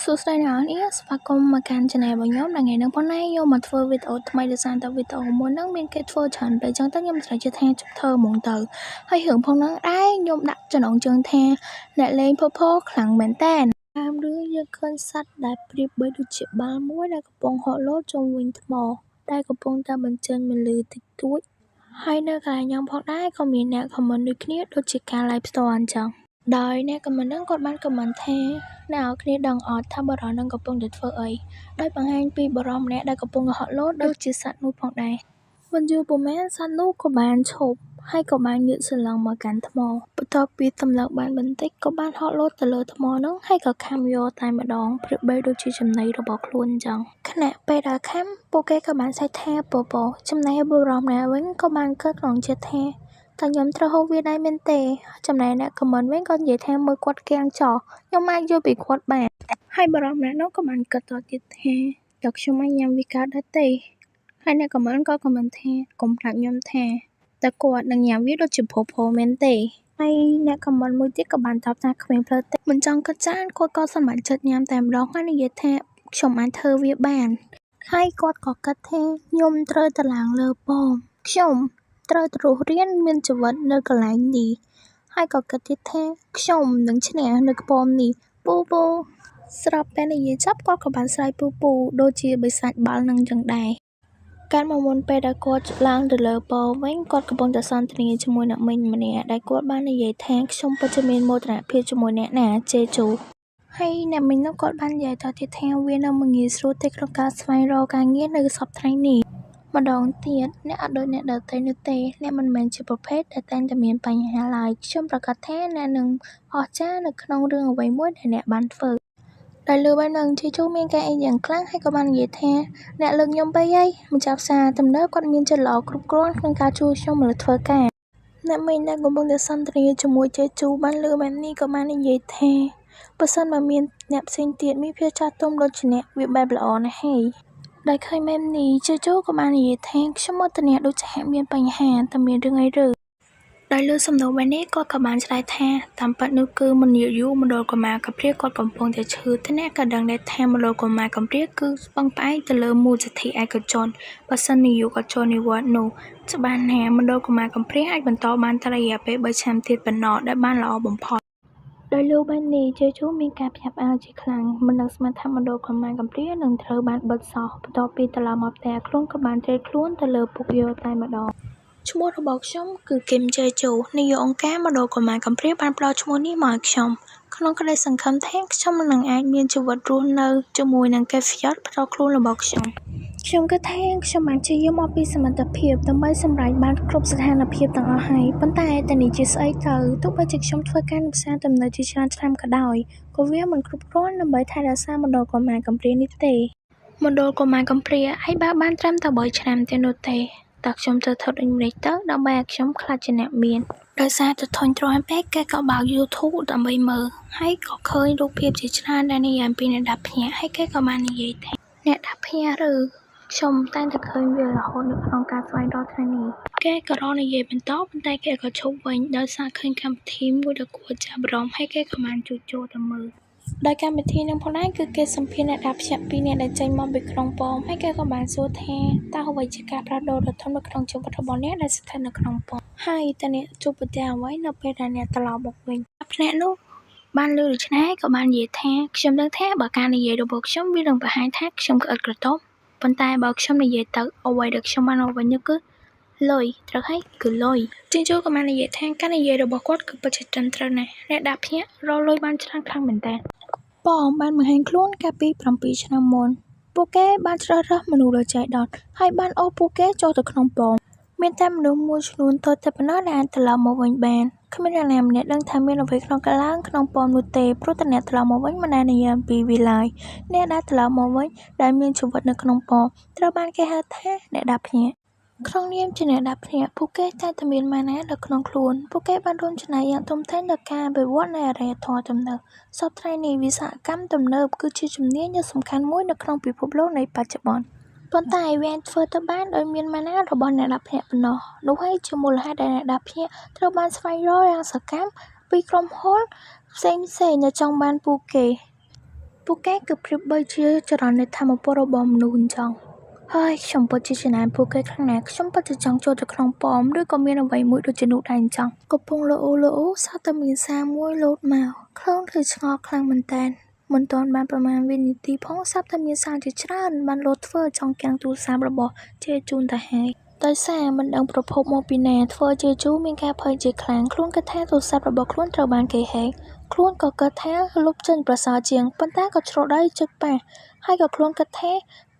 សួស្តីអ្នកនរគ្នាស្វាគមន៍មកកាន់ Channel របស់ខ្ញុំថ្ងៃនេះផងដែរខ្ញុំមកធ្វើវីដេអូថ្មីដោយសារតែវីដេអូមុនហ្នឹងមានគេធ្វើច្រើនពេកអញ្ចឹងទៅខ្ញុំត្រូវជឿថាជប់ធ្វើហ្មងទៅហើយរឿងផងហ្នឹងដែរខ្ញុំដាក់ចំណងជើងថាអ្នកលេងផខ្លាំងមែនតើតាមរឿងយើងឃើញសត្វដែលប្រៀបបីដូចជាបាល់មួយដែលកំពុងហក់លោតជុំវិញថ្មដែលកំពុងតែបញ្ចេញពន្លឺតិចតួចហើយនៅកន្លែងខ្ញុំផងដែរក៏មានអ្នកខមមិនដូចគ្នាដូចជាការ live ផ្ទាល់អញ្ចឹងដោយអ្នកខមមិនហ្នឹងគាត់បានខមមិនថាអ្នកនរគ្នាដឹងអត់ថាបរិះនឹងកំពុងតែធ្វើអីដោយបង្ហាញពីបរិះម្នាក់ដែលកំពុងហក់លោតដូចជាសត្វនោះផងដែរមិនយូរប៉ុន្មានសត្វនោះក៏បានឈប់ហើយក៏បានងើបសន្លឹងមកកាន់ថ្មបន្ទាប់ពីទម្លាក់បានបន្តិចក៏បានហក់លោតទៅលើថ្មនោះហើយក៏ខាំយកតែម្ដងប្រៀបបីដូចជាចំណីរបស់ខ្លួនអញ្ចឹងខណៈពេលដែលខាំពួកគេក៏បានសើចថាពពចំណែកបរិះម្នាក់វិញក៏បានកើតក្នុងចិត្តថាតែខ្ញុំត្រូវហូបវាដែរមែនទេចំណែកអ្នកខមមិនវិញក៏និយាយថាមើលគាត់គាំងចោលខ្ញុំអាចយល់ពីគាត់បានហើយបរិះម្នាក់នោះក៏បានគិតតទៀតថាតើខ្ញុំអាចញ៉ាំវាកើតដែរទេហើយអ្នកខមមិនក៏ខមមិនថាកុំប្រាប់ខ្ញុំថាតើគាត់នឹងញ៉ាំវាដូចជាភពមែនទេហើយអ្នកខមមិនមួយទៀតក៏បានតបថាគ្មានផ្លូវទេមិនចង់គិតច្រើនគាត់ក៏សម្រេចចិត្តញ៉ាំតែម្ដងហើយនិយាយថាខ្ញុំអាចធ្វើវាបានហើយគាត់ក៏គិតថាខ្ញុំត្រូវទៅឡើងលើប៉មខ្ញុំត្រូវទៅរស់រានមានជីវិតនៅកន្លែងនេះហើយក៏គិតទៀតថាខ្ញុំនឹងឈ្នះនៅខ្ពមនេះពូស្រាប់តែនិយាយចប់គាត់ក៏បានស្រែកពូដូចជាបិសាចបាល់នឹងចឹងដែរកាលមកមុនពេលដែលគាត់ឡើងទៅលើប៉មវិញគាត់កំពុងតែសន្ទនាជាមួយអ្នកមិញម្នាក់ដែលគាត់បាននិយាយថាខ្ញុំពិតជាមានមោទនភាពជាមួយអ្នកណាជេជូហើយអ្នកមិញនោះគាត់បាននិយាយតទៀតថាវានៅមិនងាយស្រួលទេក្នុងការស្វែងរកការងារនៅសប្តាហ៍នេះម្ដងទៀតអ្នកអត់ដូចអ្នកដទៃនោះទេអ្នកមិនមែនជាប្រភេទដែលតែងតែមានបញ្ហាឡើយខ្ញុំប្រកាសថាអ្នកនឹងអស្ចារ្យនៅក្នុងរឿងអ្វីមួយដែលអ្នកបានធ្វើដែលលើបាននឹងជេជូមានការអីយ៉ាងខ្លាំងហើយក៏បាននិយាយថាអ្នកលើកខ្ញុំបីហើយម្ចាស់ផ្សារទំនើបគាត់មានចិត្តល្អគ្រប់គ្រាន់ក្នុងការជួយខ្ញុំមកធ្វើការអ្នកមិញដែលកំពុងតែសន្ទនាជាមួយជេជូបានលើបែបនេះក៏បាននិយាយថាបើសិនបើមានអ្នកផ្សេងទៀតមានភាពចាស់ទុំដូចជាអ្នកវាបែបល្អណាស់ហើយដែលឃើញមែននេះជេជូក៏បាននិយាយថាខ្ញុំមកទៅអ្នកដូចជាមានបញ្ហាតែមានរឿងអីឬដោយលើសំណួរបែបនេះគាត់ក៏បានឆ្លើយថាតាមពិតនោះគឺមនាយូមណ្ឌលកុមារកំព្រាគាត់កំពុងតែឈឺតែអ្នកក៏ដឹងដែរថាមណ្ឌលកុមារកំព្រាគឺស្ពឹងផ្អែកទៅលើមូលសិទ្ធិឯកជនបើសិននាយកគាត់ចូលនិវត្តន៍នោះច្បាស់ណាស់មណ្ឌលកុមារកំព្រាអាចបន្តបានតែរយៈពេល3ឆ្នាំទៀតប៉ុណ្ណោះដែលបានល្អបំផុតដោយលោកបែបនេះជេជូមានការភ្ញាក់ផ្អើលជាខ្លាំងមិននឹកស្មានថាមណ្ឌលកុមារកំព្រានឹងត្រូវបានបិទសោះបន្ទាប់ពីត្រឡប់មកផ្ទះខ្លួនក៏បានត្រៀមខ្លួនទៅលើពុកយោតែម្ដងឈ្មោះរបស់ខ្ញុំគឺគឹមជេជូនាយកអង្គការមណ្ឌលកុមារកំព្រាបានផ្ដល់ឈ្មោះនេះមកឲ្យខ្ញុំក្នុងក្តីសង្ឃឹមថាខ្ញុំនឹងអាចមានជីវិតរស់នៅជាមួយនឹងកេហ្វ្យតផ្ទាល់ខ្លួនរបស់ខ្ញុំគិតថាខ្ញុំបានព្យាយាមអស់ពីសមត្ថភាពដើម្បីសម្រេចបានគ្រប់ស្ថានភាពទាំងអស់ហើយប៉ុន្តែតែនេះជាស្អីទៅទោះបីជាខ្ញុំធ្វើការនៅផ្សារទំនើបជាច្រើនឆ្នាំក៏ដោយក៏វាមិនគ្រប់គ្រាន់ដើម្បីថែរក្សាមណ្ឌលកុមារកំព្រានេះទេមណ្ឌលកុមារកំព្រាហើយបើបានត្រឹមតែ3ឆ្នាំទេនោះទេតើខ្ញុំត្រូវធ្វើដូចម្តេចទៅដើម្បីឲ្យខ្ញុំខ្លាចជាអ្នកមានដោយសារតែធុញទ្រាន់ពេកគេក៏បើក YouTube ដើម្បីមើលហើយក៏ឃើញរូបភាពជាច្រើនដែលនិយាយអំពីអ្នកដាប់ភ្នាក់ហើយគេក៏បាននិយាយថាអ្នកដាប់ភ្នាក់ឬខ្ញុំតែងតែឃើញវារហូតនៅក្នុងការស្វែងរកថ្ងៃនេះគេក៏រកនិយាយបន្តប៉ុន្តែគេក៏ឈប់វិញដោយសារឃើញកម្មវិធីមួយដ៏គួរចាប់អារម្មណ៍ហើយគេក៏បានជួសជុលទៅមើលដោយកម្មវិធីនឹងផងដែរគឺគេសម្ភាសន៍អ្នកដាប់ភ្នាក់2នាក់ដែលចេញមកពីក្នុងប៉មហើយគេក៏បានសួរថាតើអ្វីជាការផ្លាស់ប្ដូរដ៏ធំនៅក្នុងជីវិតរបស់អ្នកដែលស្ថិតនៅក្នុងប៉មហើយតើអ្នកជួបប្រទះអ្វីនៅពេលដែលអ្នកត្រឡប់មកវិញភ្នាក់នោះបានលើដូច្នេះក៏បាននិយាយថាខ្ញុំដឹងថាបើការនិយាយរបស់ខ្ញុំវានឹងបង្ហាញថាខ្ញុំក្អិតក្រទប់ប៉ុន្តែបើខ្ញុំនិយាយទៅអ្វីដែលខ្ញុំបានមកវិញនោះគឺលុយត្រូវហើយគឺលុយជិញ្ជូក៏បាននិយាយថាការនិយាយរបស់គាត់គឺពិតជាត្រឹមត្រូវណាស់អ្នកដាក់ភ្នាក់រកលុយបានច្រើនខ្លាំងមែនតើប៉មបានបង្ហាញខ្លួនកាលពី7ឆ្នាំមុនពួកគេបានជ្រើសរើសមនុស្សដ៏ចៃដន្យហើយបានអូសពួកគេចូលទៅក្នុងប៉មមានតែមនុស្សមួយចំនួនតូចតែប៉ុណ្ណោះដែលអាចត្រឡប់មកវិញបានគ្មានអ្នកណាម្នាក់ដឹងថាមានអ្វីក្នុងកន្លងក្នុងប៉មនោះទេព្រោះតែអ្នកត្រឡប់មកវិញមិនដែលនិយាយអំពីវាឡើយអ្នកដែលត្រឡប់មកវិញដែលមានជីវិតនៅក្នុងប៉មត្រូវបានគេហៅថាអ្នកដាប់ភ្នាក់ក្នុងនាមជាអ្នកដាប់ភ្នាក់ពួកគេតែងតែមានម៉ាណានៅក្នុងខ្លួនពួកគេបានរួមចំណែកយ៉ាងធំធេងដល់ការអភិវឌ្ឍនៃអរិយធម៌ទំនើបសពថ្ងៃនេះវិស្វកម្មទំនើបគឺជាជំនាញដ៏សំខាន់មួយនៅក្នុងពិភពលោកនៃបច្ចុប្បន្នប៉ុន្តែវាអាចធ្វើទៅបានដោយមានម៉ាណារបស់អ្នកដាប់ភ្នាក់ប៉ុណ្ណោះនោះហើយជាមូលហេតុដែលអ្នកដាប់ភ្នាក់ត្រូវបានស្វែងរកយ៉ាងសកម្មពីក្រុមហ៊ុនផ្សេងៗដែលចង់បានពួកគេ ពួកគេគឺប្រៀបបីជាចរន្តនៃថាមពលរបស់មនុស្សអញ្ចឹងហើយខ្ញុំពិតជាចំណាយពួកគេខ្លាំងណាស់ខ្ញុំពិតជាចង់ចូលទៅក្នុងប៉មឬក៏មានអ្វីមួយដូចជានោះដែរអញ្ចឹងកំពុងលោអូសោះតែមានសារមួយលោតមកខ្លួនគឺឆ្ងល់ខ្លាំងមែនតើមិនទាន់បានប្រមាណវិនាទីផងស្រាប់តែមានសារជាច្រើនបានលោតធ្វើចង់គាំងទូរស័ព្ទរបស់ជេជូនទៅហើយដោយសារមិនដឹងប្រភពមកពីណាធ្វើជេជូមានការភ័យជាខ្លាំងខ្លួនគិតថាទូរស័ព្ទរបស់ខ្លួនត្រូវបានគេហែកខ្លួនក៏គិតថាលុបចេញប្រសើរជាងប៉ុន្តែក៏ច្រដៃជិតប៉ះហើយក៏ខ្លួនគិត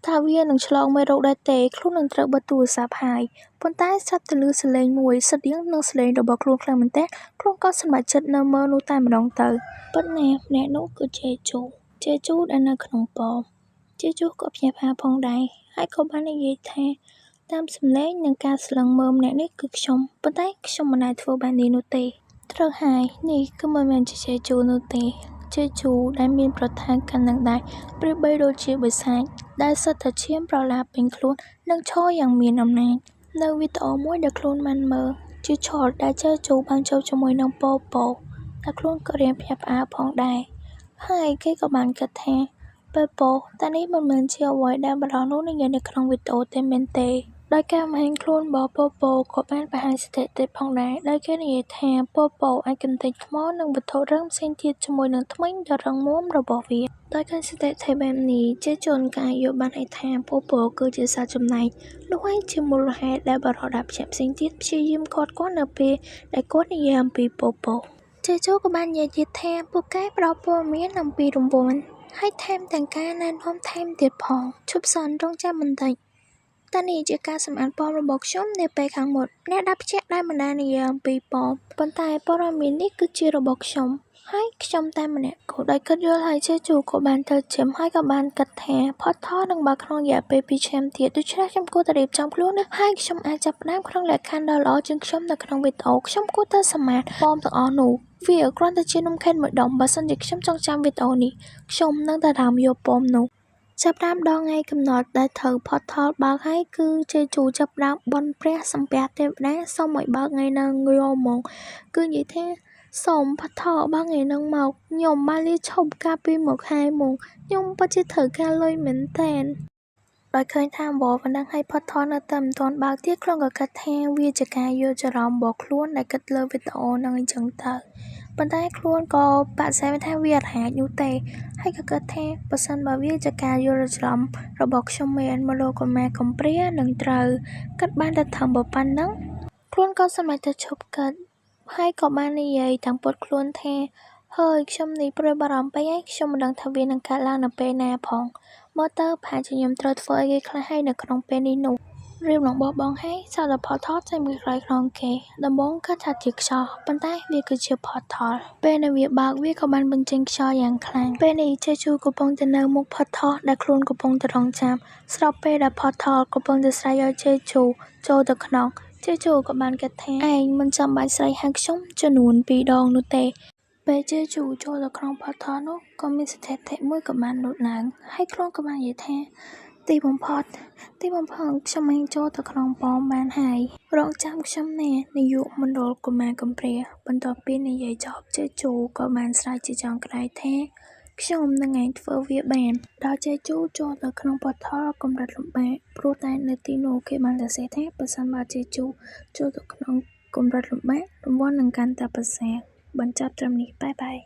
ថាវានឹងឆ្លងមេរោគដែរទេខ្លួននឹងត្រូវបិទទូរស័ព្ទហើយប៉ុន្តែស្រាប់តែឮសំឡេងមួយស្តៀងនឹងសំឡេងរបស់ខ្លួនខ្លាំងមែនទែនខ្លួនក៏សម្រេចចិត្តនៅមើលនោះតែម្ដងទៅប៉ុន្តែម្នាក់នោះគឺជេជូដែលនៅក្នុងប៉មជេជូក៏ភ្ញាក់ផ្អើលផងដែរហើយក៏បាននិយាយថាតាមសំឡេងនិងការស្លឹងមើលម្នាក់នេះគឺខ្ញុំប៉ុន្តែខ្ញុំមិនអាចធ្វើបែបនេះនោះទេត្រូវហើយនេះគឺមិនមែនជាជេជូនោះទេជេជូដែលមានប្រថានកាន់នឹងដែរប្រៀបបីដូចជាបិសាចដែលសិតតែឈាមប្រឡាប់ពេញខ្លួននិងឈរយ៉ាងមានអំណាចនៅវីដេអូមួយដែលខ្លួនបានមើលជាឆតដែលជេជូបានជួបជាមួយនឹងប៉ប៉តែខ្លួនក៏រៀនភ្ញាក់ផ្អើលផងដែរហើយគេក៏បានគិតថាប៉តែនេះមិនមែនជាអ្វីដែលបរិសុទ្ធនោះនិយាយនៅក្នុងវីដេអូទេមែនទេដោយការបង្ហាញខ្លួនរបស់ប៉ក៏បានបង្ហាញស្ថិតិផងដែរដោយគេនិយាយថាប៉អាចកំទេចថ្មនិងវត្ថុរឹងផ្សេងទៀតជាមួយនឹងធ្មេញដ៏រឹងមាំរបស់វាដោយការស្ថិតិបែបនេះជេជូនក៏យល់បានថាប៉គឺជាសត្វចំណែកនោះហើយជាមូលហេតុដែលបរិសុទ្ធផ្សេងទៀតព្យាយាមគាត់នៅពេលដែលគាត់និយាយអំពីប៉ជេជូក៏បាននិយាយទៀតថាពួកគេផ្ដល់ព័ត៌មានអំពីរង្វាន់ហើយថែមទាំងការណែនាំថែមទៀតផងឈប់សិនរងចាំបន្តិចតែនេះជាការសម្អាតប៉មរបស់ខ្ញុំនៅពេលខាងមុខអ្នកដាប់ភ្ជាក់ដែលមិនដែលនិយាយអំពីប៉មប៉ុន្តែព័ត៌មាននេះគឺជារបស់ខ្ញុំហើយខ្ញុំតែម្នាក់ក៏ដោយគិតយល់ហើយជេជូក៏បានទៅជិមហើយក៏បានគិតថាផតថនឹងបើក្នុងរយៈពេល2ឆ្នាំទៀតដូច្នេះខ្ញុំគួរតែរៀបចំខ្លួនណាហើយខ្ញុំអាចចាប់ផ្ដើមក្នុងលក្ខខណ្ឌដ៏ល្អជាងខ្ញុំនៅក្នុងវីដេអូខ្ញុំគួរតែសម្អាតប៉មទាំងអស់នោះវាគ្រាន់តែជានំខេនមួយដុំបើសិនជាខ្ញុំចង់ចាំវីដេអូនេះខ្ញុំនឹងតែរំយកប៉មនោះចាប់ផ្ដើមដល់ថ្ងៃកំណត់ដែលត្រូវផតថលបើកហើយគឺជេជូចាប់ផ្ដើមបន់ព្រះសំពះទេវតាសូមឲ្យបើកថ្ងៃនៅយមមកគឺនិយាយថាសូមផតថលបើកថ្ងៃនឹងមកខ្ញុំបានលាឈប់កាលពីមួយខែមកខ្ញុំពិតជាត្រូវការលុយមែនតើដោយឃើញថាបបបណ្ដឹងឲ្យផតថលនៅតែមិនទាន់បើកទៀតខ្លួនក៏គិតថាវាជាការយល់ច្រឡំរបស់ខ្លួនដែលគិតលើវីដេអូនឹងអញ្ចឹងទៅប៉ុន្តែខ្លួនក៏បដិសេធថាវាអាចនោះទេហើយក៏គិតថាបើសិនបើវាជាការយល់ច្រឡំរបស់ខ្ញុំមែនមកលោកកុមារកំព្រានឹងត្រូវគិតបានតែធំប៉ុណ្ណឹងខ្លួនក៏សម្រេចទៅឈប់គិតហើយក៏បាននិយាយតាមពុតខ្លួនថាហើយខ្ញុំនេះព្រួយបារម្ភពេកហើយខ្ញុំមិនដឹងថាវានឹងកើតឡើងនៅពេលណាផងមើលទៅប្រហែលជាខ្ញុំត្រូវធ្វើអីគេខ្លះហើយនៅក្នុងពេលនេះនោះរៀបនឹងបោះបង់ហើយសៅតែផតថលតែមួយក្រោយក្នុងគេដំបងគិតថាជាខ្យល់ប៉ុន្តែវាគឺជាផតថលពេលដែលវាបើកវាក៏បានបញ្ចេញខ្យល់យ៉ាងខ្លាំងពេលនេះជេជូកំពុងទៅនៅមុខផតថលដែលខ្លួនកំពុងទៅរងចាំស្របពេលដែលផតថលកំពុងទៅស្រែកឲ្យជេជូចូលទៅក្នុងជេជូក៏បានគិតថាឯងមិនចាំបាច់ស្រែកហៅខ្ញុំចំនួន2ដងនោះទេពេលជេជូចូលទៅក្នុងផតថលនោះក៏មានស្ថិតិមួយក៏បានលូតឡើងហើយខ្លួនក៏បាននិយាយថាទីបំផុតខ្ញុំនឹងចូលទៅក្នុងប៉មបានហើយរងចាំខ្ញុំណែនាយកមណ្ឌលកុមារកំព្រាបន្ទាប់ពីនិយាយចប់ជេជូក៏បានស្រែកជាចុងក្រោយថាខ្ញុំនឹងឯងធ្វើវាបានដល់ជេជូចូលទៅក្នុងប៉ថលកម្រិតលំបាកព្រោះតែនៅទីនោះគេបានសរសេរថាបើសិនបើជេជូចូលទៅក្នុងកម្រិតលំបាករង្វាន់នឹងកាន់តែប្រសើរបញ្ចប់ត្រឹមនេះបាយ